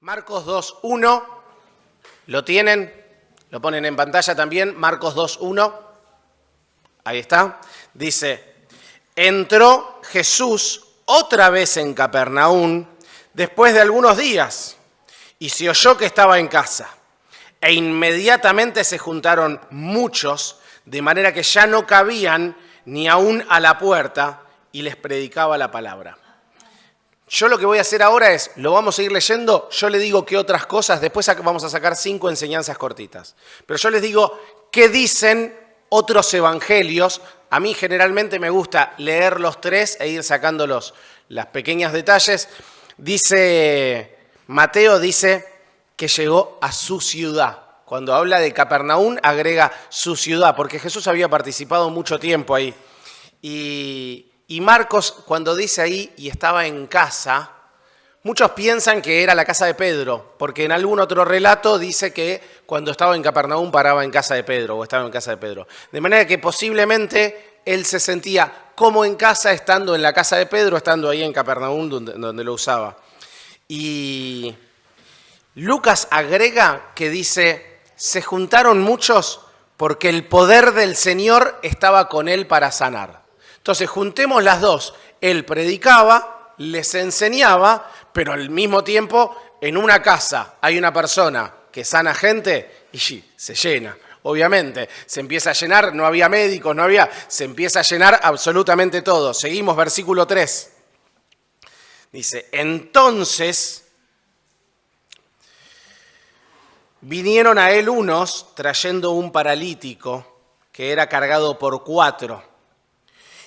Marcos 2:1, ¿lo tienen? Lo ponen en pantalla también, Marcos 2:1, ahí está. Dice, entró Jesús otra vez en Capernaum después de algunos días y se oyó que estaba en casa. E inmediatamente se juntaron muchos, de manera que ya no cabían ni aún a la puerta, y les predicaba la palabra. Yo lo que voy a hacer ahora es, lo vamos a ir leyendo, yo le digo qué otras cosas, después vamos a sacar 5 enseñanzas cortitas. Pero yo les digo qué dicen otros evangelios. A mí generalmente me gusta leer los 3 e ir sacando los pequeños detalles. Mateo dice que llegó a su ciudad. Cuando habla de Capernaum agrega su ciudad, porque Jesús había participado mucho tiempo ahí. Y Marcos, cuando dice ahí, y estaba en casa, muchos piensan que era la casa de Pedro, porque en algún otro relato dice que cuando estaba en Capernaum paraba en casa de Pedro, o estaba en casa de Pedro. De manera que posiblemente él se sentía como en casa, estando en la casa de Pedro, estando ahí en Capernaum, donde lo usaba. Y Lucas agrega que dice, se juntaron muchos porque el poder del Señor estaba con él para sanar. Entonces, juntemos las dos. Él predicaba, les enseñaba, pero al mismo tiempo, en una casa hay una persona que sana gente y se llena. Obviamente, se empieza a llenar, no había médicos, se empieza a llenar absolutamente todo. Seguimos, versículo 3. Dice, entonces vinieron a él unos trayendo un paralítico que era cargado por 4.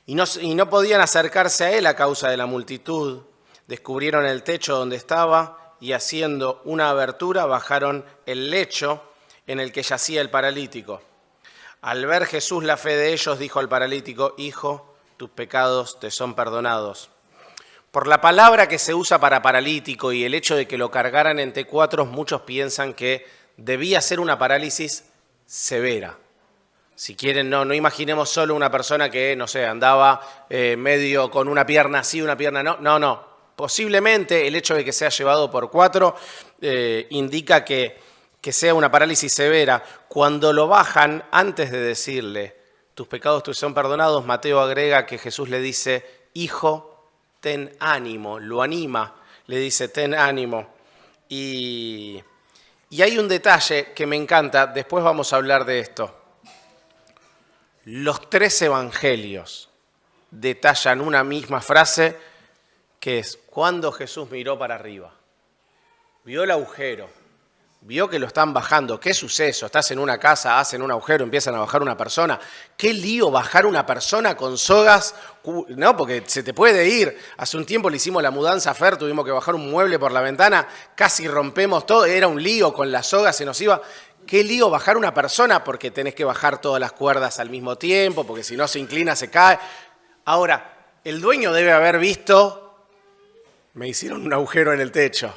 Y no podían acercarse a él a causa de la multitud. Descubrieron el techo donde estaba y haciendo una abertura bajaron el lecho en el que yacía el paralítico. Al ver Jesús la fe de ellos, dijo al paralítico, hijo, tus pecados te son perdonados. Por la palabra que se usa para paralítico y el hecho de que lo cargaran entre 4, muchos piensan que debía ser una parálisis severa. Si quieren, no imaginemos solo una persona que, no sé, andaba medio con una pierna así, una pierna no. No. Posiblemente el hecho de que sea llevado por 4 indica que sea una parálisis severa. Cuando lo bajan, antes de decirle, tus pecados te son perdonados, Mateo agrega que Jesús le dice, hijo, ten ánimo, lo anima, le dice, ten ánimo. Y hay un detalle que me encanta, después vamos a hablar de esto. Los 3 evangelios detallan una misma frase que es cuando Jesús miró para arriba, vio el agujero, vio que lo están bajando. ¿Qué suceso? Estás en una casa, hacen un agujero, empiezan a bajar una persona. ¿Qué lío bajar una persona con sogas? No, porque se te puede ir. Hace un tiempo le hicimos la mudanza a Fer, tuvimos que bajar un mueble por la ventana, casi rompemos todo, era un lío con las sogas, se nos iba. ¿Qué lío bajar una persona? Porque tenés que bajar todas las cuerdas al mismo tiempo, porque si no se inclina, se cae. Ahora, el dueño debe haber visto, me hicieron un agujero en el techo.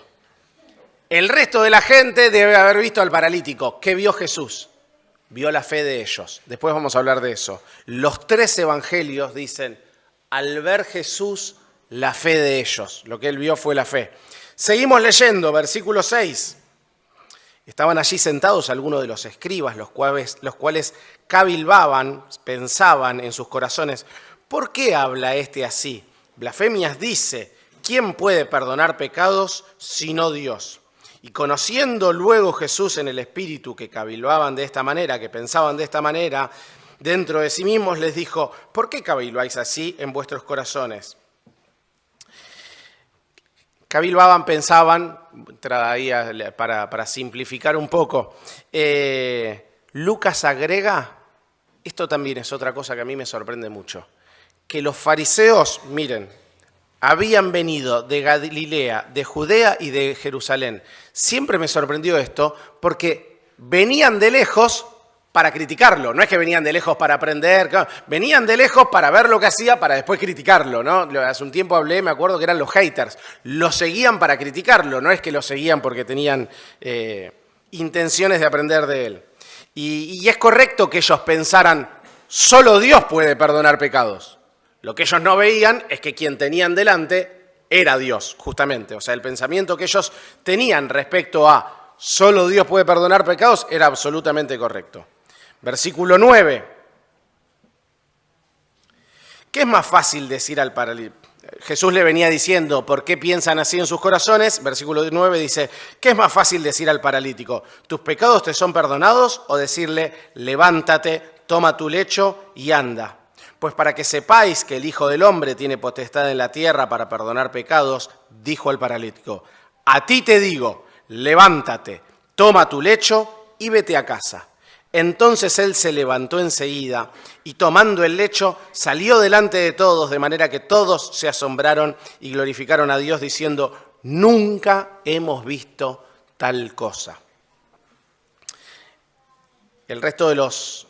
El resto de la gente debe haber visto al paralítico. ¿Qué vio Jesús? Vio la fe de ellos. Después vamos a hablar de eso. Los 3 evangelios dicen, al ver Jesús, la fe de ellos. Lo que él vio fue la fe. Seguimos leyendo, versículo 6. Estaban allí sentados algunos de los escribas, los cuales cavilbaban, pensaban en sus corazones, ¿por qué habla este así? Blasfemias dice, ¿quién puede perdonar pecados sino Dios? Y conociendo luego Jesús en el espíritu que cavilbaban de esta manera, que pensaban de esta manera, dentro de sí mismos les dijo, ¿por qué cavilbáis así en vuestros corazones? Cavilbaban, pensaban, para simplificar un poco, Lucas agrega, esto también es otra cosa que a mí me sorprende mucho, que los fariseos, miren, habían venido de Galilea, de Judea y de Jerusalén. Siempre me sorprendió esto porque venían de lejos para criticarlo. No es que venían de lejos para aprender, venían de lejos para ver lo que hacía para después criticarlo, ¿no? Hace un tiempo hablé, me acuerdo que eran los haters. Lo seguían para criticarlo, no es que lo seguían porque tenían intenciones de aprender de él. Y es correcto que ellos pensaran, solo Dios puede perdonar pecados. Lo que ellos no veían es que quien tenían delante era Dios, justamente. O sea, el pensamiento que ellos tenían respecto a solo Dios puede perdonar pecados era absolutamente correcto. Versículo 9. ¿Qué es más fácil decir al paralítico? Jesús le venía diciendo, ¿por qué piensan así en sus corazones? Versículo 9 dice, ¿qué es más fácil decir al paralítico? ¿Tus pecados te son perdonados? O decirle, levántate, toma tu lecho y anda. Pues para que sepáis que el Hijo del Hombre tiene potestad en la tierra para perdonar pecados, dijo al paralítico, a ti te digo, levántate, toma tu lecho y vete a casa. Entonces él se levantó enseguida y tomando el lecho salió delante de todos, de manera que todos se asombraron y glorificaron a Dios diciendo, nunca hemos visto tal cosa. El resto de los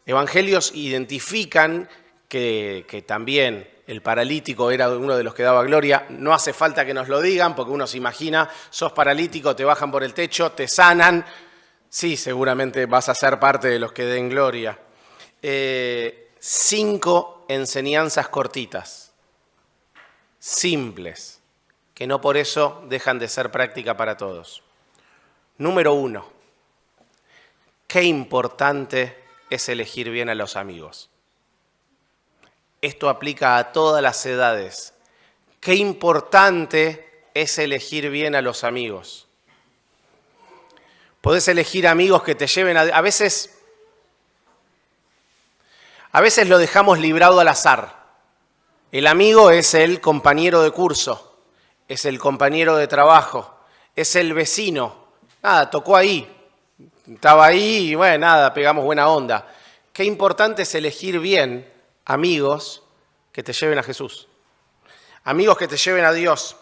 evangelios identifican que también el paralítico era uno de los que daba gloria. No hace falta que nos lo digan porque uno se imagina, sos paralítico, te bajan por el techo, te sanan. Sí, seguramente vas a ser parte de los que den gloria. 5 enseñanzas cortitas, simples, que no por eso dejan de ser práctica para todos. Número 1, qué importante es elegir bien a los amigos. Esto aplica a todas las edades. Qué importante es elegir bien a los amigos. Podés elegir amigos que te lleven a veces lo dejamos librado al azar. El amigo es el compañero de curso, es el compañero de trabajo, es el vecino. Nada, tocó ahí, estaba ahí y bueno, nada, pegamos buena onda. Qué importante es elegir bien amigos que te lleven a Jesús, amigos que te lleven a Dios.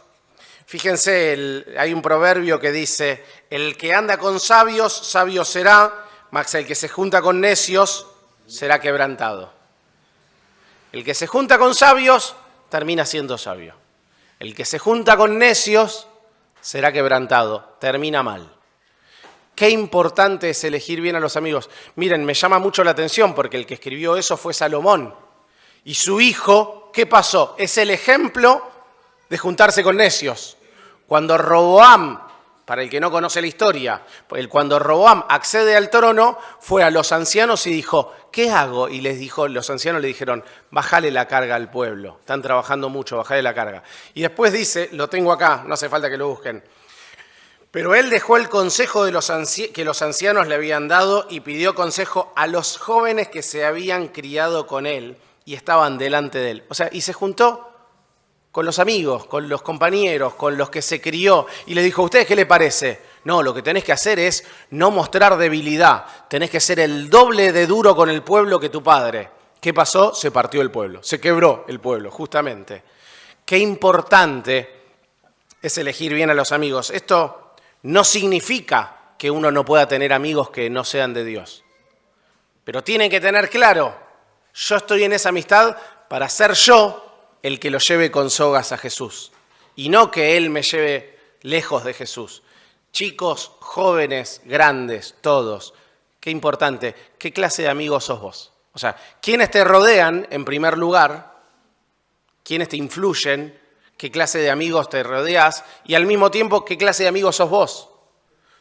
Fíjense, hay un proverbio que dice, el que anda con sabios, sabio será, mas el que se junta con necios, será quebrantado. El que se junta con sabios, termina siendo sabio. El que se junta con necios, será quebrantado, termina mal. Qué importante es elegir bien a los amigos. Miren, me llama mucho la atención porque el que escribió eso fue Salomón. Y su hijo, ¿qué pasó? Es el ejemplo de juntarse con necios. Cuando Roboam, para el que no conoce la historia, cuando Roboam accede al trono, fue a los ancianos y dijo, ¿qué hago? Y los ancianos le dijeron, bájale la carga al pueblo, están trabajando mucho, bájale la carga. Y después dice, lo tengo acá, no hace falta que lo busquen, pero él dejó el consejo que los ancianos le habían dado y pidió consejo a los jóvenes que se habían criado con él y estaban delante de él. O sea, y se juntó con los amigos, con los compañeros, con los que se crió, y le dijo, ¿a ustedes qué les parece? No, lo que tenés que hacer es no mostrar debilidad, tenés que ser el doble de duro con el pueblo que tu padre. ¿Qué pasó? Se partió el pueblo, se quebró el pueblo, justamente. Qué importante es elegir bien a los amigos. Esto no significa que uno no pueda tener amigos que no sean de Dios, pero tienen que tener claro, yo estoy en esa amistad para ser yo el que lo lleve con sogas a Jesús, y no que Él me lleve lejos de Jesús. Chicos, jóvenes, grandes, todos, qué importante, ¿qué clase de amigos sos vos? O sea, ¿quiénes te rodean en primer lugar? ¿Quiénes te influyen? ¿Qué clase de amigos te rodeas? Y al mismo tiempo, ¿qué clase de amigos sos vos?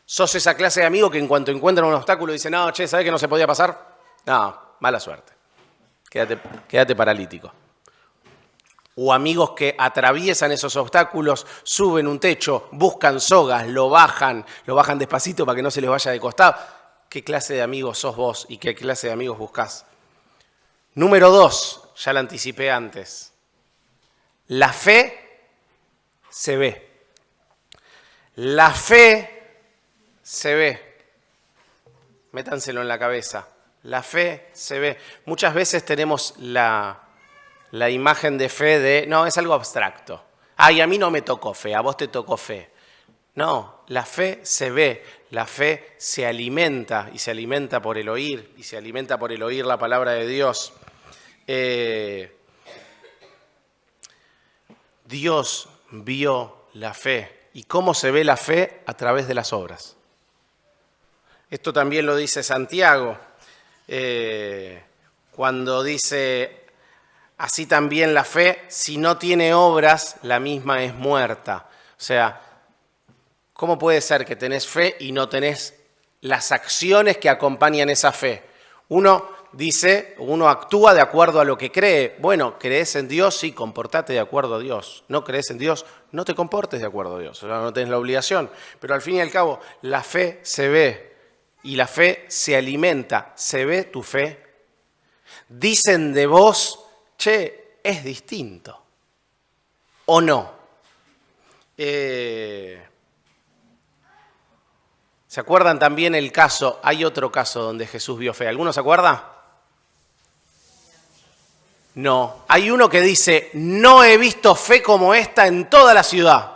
¿Sos esa clase de amigo que en cuanto encuentran un obstáculo dice, no, che, ¿sabés que no se podía pasar? No, mala suerte, quédate paralítico. O amigos que atraviesan esos obstáculos, suben un techo, buscan sogas, lo bajan despacito para que no se les vaya de costado. ¿Qué clase de amigos sos vos y qué clase de amigos buscás? Número 2, ya lo anticipé antes. La fe se ve. La fe se ve. Métanselo en la cabeza. La fe se ve. Muchas veces tenemos la imagen de fe de, no, es algo abstracto. Ay, a mí no me tocó fe, a vos te tocó fe. No, la fe se ve, la fe se alimenta y se alimenta por el oír y se alimenta por el oír la palabra de Dios. Dios vio la fe. ¿Y cómo se ve la fe? A través de las obras. Esto también lo dice Santiago, cuando dice, así también la fe, si no tiene obras, la misma es muerta. O sea, ¿cómo puede ser que tenés fe y no tenés las acciones que acompañan esa fe? Uno actúa de acuerdo a lo que cree. Bueno, ¿crees en Dios? Sí, comportate de acuerdo a Dios. ¿No crees en Dios? No te comportes de acuerdo a Dios. O sea, no tenés la obligación. Pero al fin y al cabo, la fe se ve y la fe se alimenta. ¿Se ve tu fe? Dicen de vos, che, es distinto. ¿O no? ¿Se acuerdan también el caso? Hay otro caso donde Jesús vio fe. ¿Alguno se acuerda? No. Hay uno que dice, no he visto fe como esta en toda la ciudad.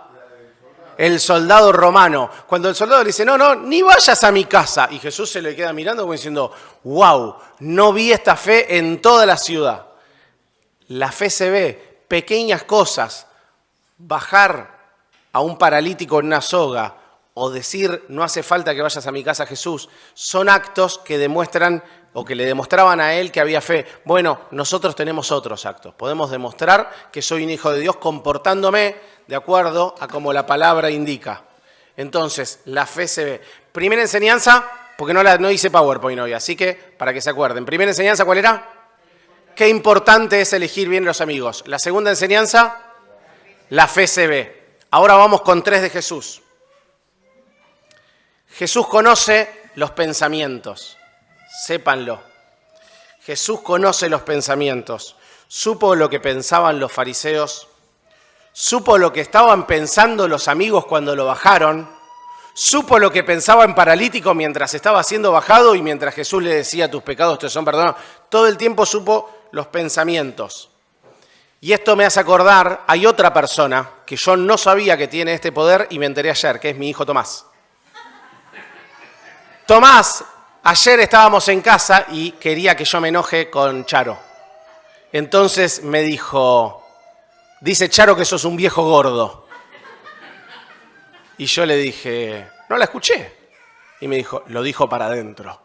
El soldado romano. Cuando el soldado le dice, no, ni vayas a mi casa. Y Jesús se le queda mirando como diciendo, wow, no vi esta fe en toda la ciudad. La fe se ve, pequeñas cosas. Bajar a un paralítico en una soga o decir, no hace falta que vayas a mi casa, Jesús, son actos que demuestran o que le demostraban a él que había fe. Bueno, nosotros tenemos otros actos. Podemos demostrar que soy un hijo de Dios comportándome de acuerdo a como la palabra indica. Entonces, la fe se ve. Primera enseñanza, porque no hice PowerPoint hoy, así que para que se acuerden. Primera enseñanza, ¿cuál era? Qué importante es elegir bien los amigos. La segunda enseñanza, la fe se ve. Ahora vamos con 3 de Jesús. Jesús conoce los pensamientos. Sépanlo. Jesús conoce los pensamientos. Supo lo que pensaban los fariseos. Supo lo que estaban pensando los amigos cuando lo bajaron. Supo lo que pensaba en paralítico mientras estaba siendo bajado y mientras Jesús le decía, tus pecados te son perdonados. Todo el tiempo supo los pensamientos. Y esto me hace acordar, hay otra persona que yo no sabía que tiene este poder y me enteré ayer, que es mi hijo Tomás. Tomás, ayer estábamos en casa y quería que yo me enoje con Charo. Entonces me dijo, dice Charo que sos un viejo gordo. Y yo le dije, no la escuché. Y me dijo, lo dijo para adentro.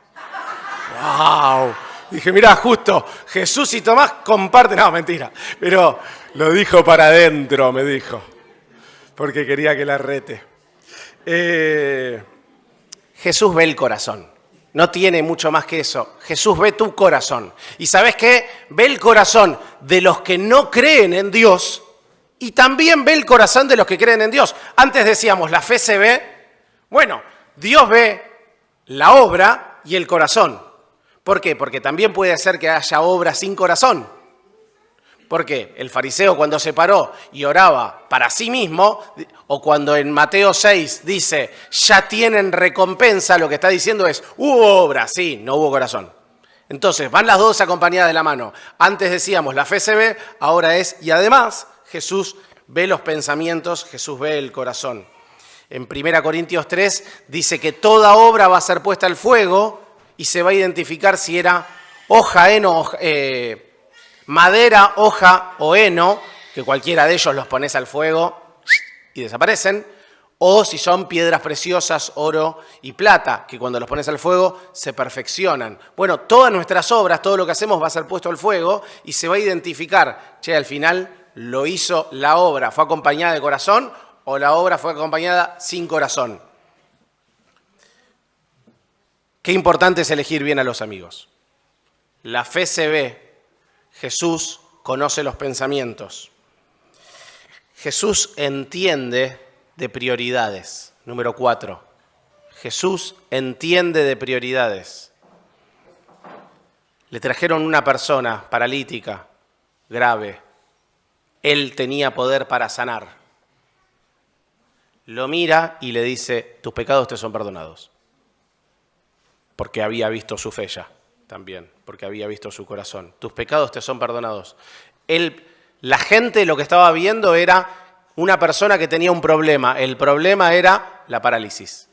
¡Wow! Dije, mirá, justo, Jesús y Tomás comparten, no, mentira, pero lo dijo para adentro, me dijo, porque quería que la rete. Jesús ve el corazón, no tiene mucho más que eso. Jesús ve tu corazón. ¿Y sabes qué? Ve el corazón de los que no creen en Dios y también ve el corazón de los que creen en Dios. Antes decíamos, la fe se ve. Bueno, Dios ve la obra y el corazón. ¿Por qué? Porque también puede ser que haya obra sin corazón. ¿Por qué? El fariseo cuando se paró y oraba para sí mismo, o cuando en Mateo 6 dice, ya tienen recompensa, lo que está diciendo es, hubo obra, sí, no hubo corazón. Entonces, van las dos acompañadas de la mano. Antes decíamos, la fe se ve, ahora es, y además, Jesús ve los pensamientos, Jesús ve el corazón. En 1 Corintios 3 dice que toda obra va a ser puesta al fuego, y se va a identificar si era hoja, heno, madera, hoja o heno, que cualquiera de ellos los pones al fuego y desaparecen, o si son piedras preciosas, oro y plata, que cuando los pones al fuego se perfeccionan. Bueno, todas nuestras obras, todo lo que hacemos va a ser puesto al fuego y se va a identificar, che, al final lo hizo la obra, ¿fue acompañada de corazón o la obra fue acompañada sin corazón? Qué importante es elegir bien a los amigos. La fe se ve. Jesús conoce los pensamientos. Jesús entiende de prioridades. Número 4. Jesús entiende de prioridades. Le trajeron una persona paralítica, grave. Él tenía poder para sanar. Lo mira y le dice, tus pecados te son perdonados. Porque había visto su fe ya, también, porque había visto su corazón. Tus pecados te son perdonados. La gente lo que estaba viendo era una persona que tenía un problema. El problema era la parálisis.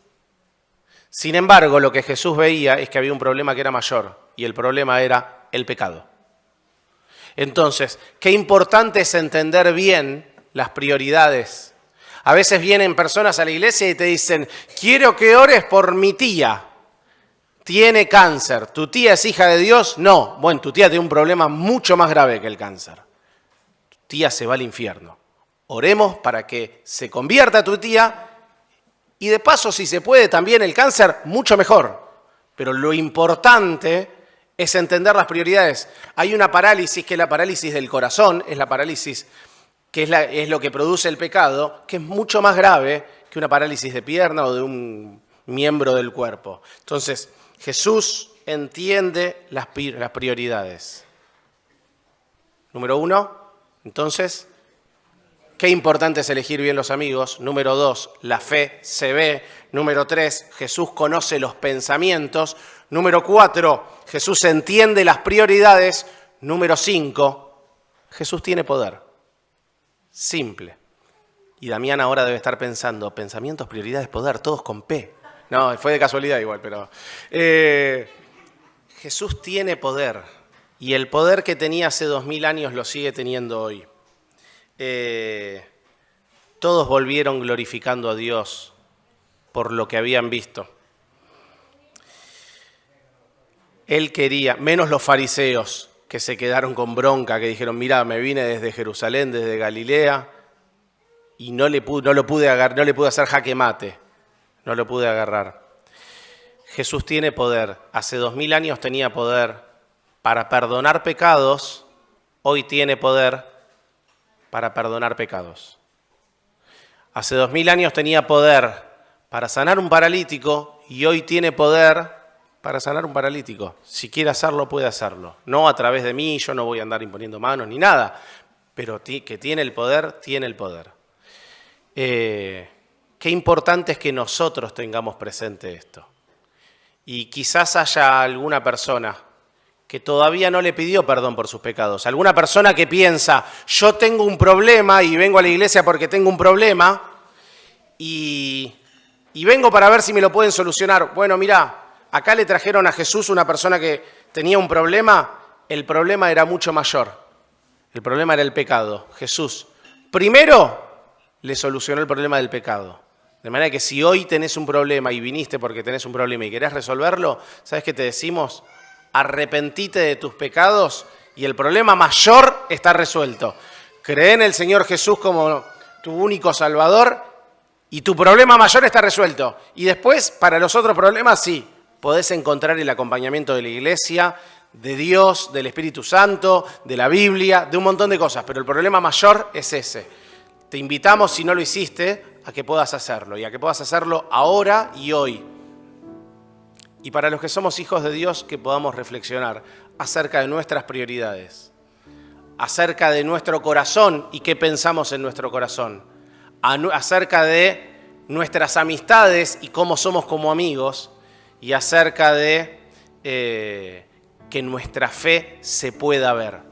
Sin embargo, lo que Jesús veía es que había un problema que era mayor, y el problema era el pecado. Entonces, qué importante es entender bien las prioridades. A veces vienen personas a la iglesia y te dicen, quiero que ores por mi tía. Tiene cáncer. ¿Tu tía es hija de Dios? No. Bueno, tu tía tiene un problema mucho más grave que el cáncer. tía se va al infierno. Oremos para que se convierta tu tía y de paso, si se puede, también el cáncer, mucho mejor. Pero lo importante es entender las prioridades. Hay una parálisis que es la parálisis del corazón, es la parálisis que es lo que produce el pecado, que es mucho más grave que una parálisis de pierna o de un miembro del cuerpo. Entonces, Jesús entiende las prioridades. Número 1, entonces, qué importante es elegir bien los amigos. Número 2, la fe se ve. Número 3, Jesús conoce los pensamientos. Número 4, Jesús entiende las prioridades. Número 5, Jesús tiene poder. Simple. Y Damián ahora debe estar pensando, pensamientos, prioridades, poder, todos con P. No, fue de casualidad igual, pero... Jesús tiene poder. Y el poder que tenía hace 2000 años lo sigue teniendo hoy. Todos volvieron glorificando a Dios por lo que habían visto. Él quería, menos los fariseos que se quedaron con bronca, que dijeron, mirá, me vine desde Jerusalén, desde Galilea, y no le pude hacer jaque mate, no lo pude agarrar. Jesús tiene poder, hace 2000 años tenía poder para perdonar pecados, hoy tiene poder para perdonar pecados. Hace 2000 años tenía poder para sanar un paralítico y hoy tiene poder para sanar un paralítico. Si quiere hacerlo, puede hacerlo. No a través de mí, yo no voy a andar imponiendo manos ni nada, pero que tiene el poder, tiene el poder. Qué importante es que nosotros tengamos presente esto. Y quizás haya alguna persona que todavía no le pidió perdón por sus pecados. Alguna persona que piensa, yo tengo un problema y vengo a la iglesia porque tengo un problema y vengo para ver si me lo pueden solucionar. Bueno, mirá, acá le trajeron a Jesús una persona que tenía un problema, el problema era mucho mayor. El problema era el pecado. Jesús, primero, le solucionó el problema del pecado. De manera que si hoy tenés un problema y viniste porque tenés un problema y querés resolverlo, ¿sabes qué te decimos? Arrepentite de tus pecados y el problema mayor está resuelto. Cree en el Señor Jesús como tu único Salvador y tu problema mayor está resuelto. Y después, para los otros problemas, sí, podés encontrar el acompañamiento de la iglesia, de Dios, del Espíritu Santo, de la Biblia, de un montón de cosas. Pero el problema mayor es ese. Te invitamos, si no lo hiciste, a que puedas hacerlo y a que puedas hacerlo ahora y hoy. Y para los que somos hijos de Dios, que podamos reflexionar acerca de nuestras prioridades, acerca de nuestro corazón y qué pensamos en nuestro corazón, acerca de nuestras amistades y cómo somos como amigos, y acerca de que nuestra fe se pueda ver.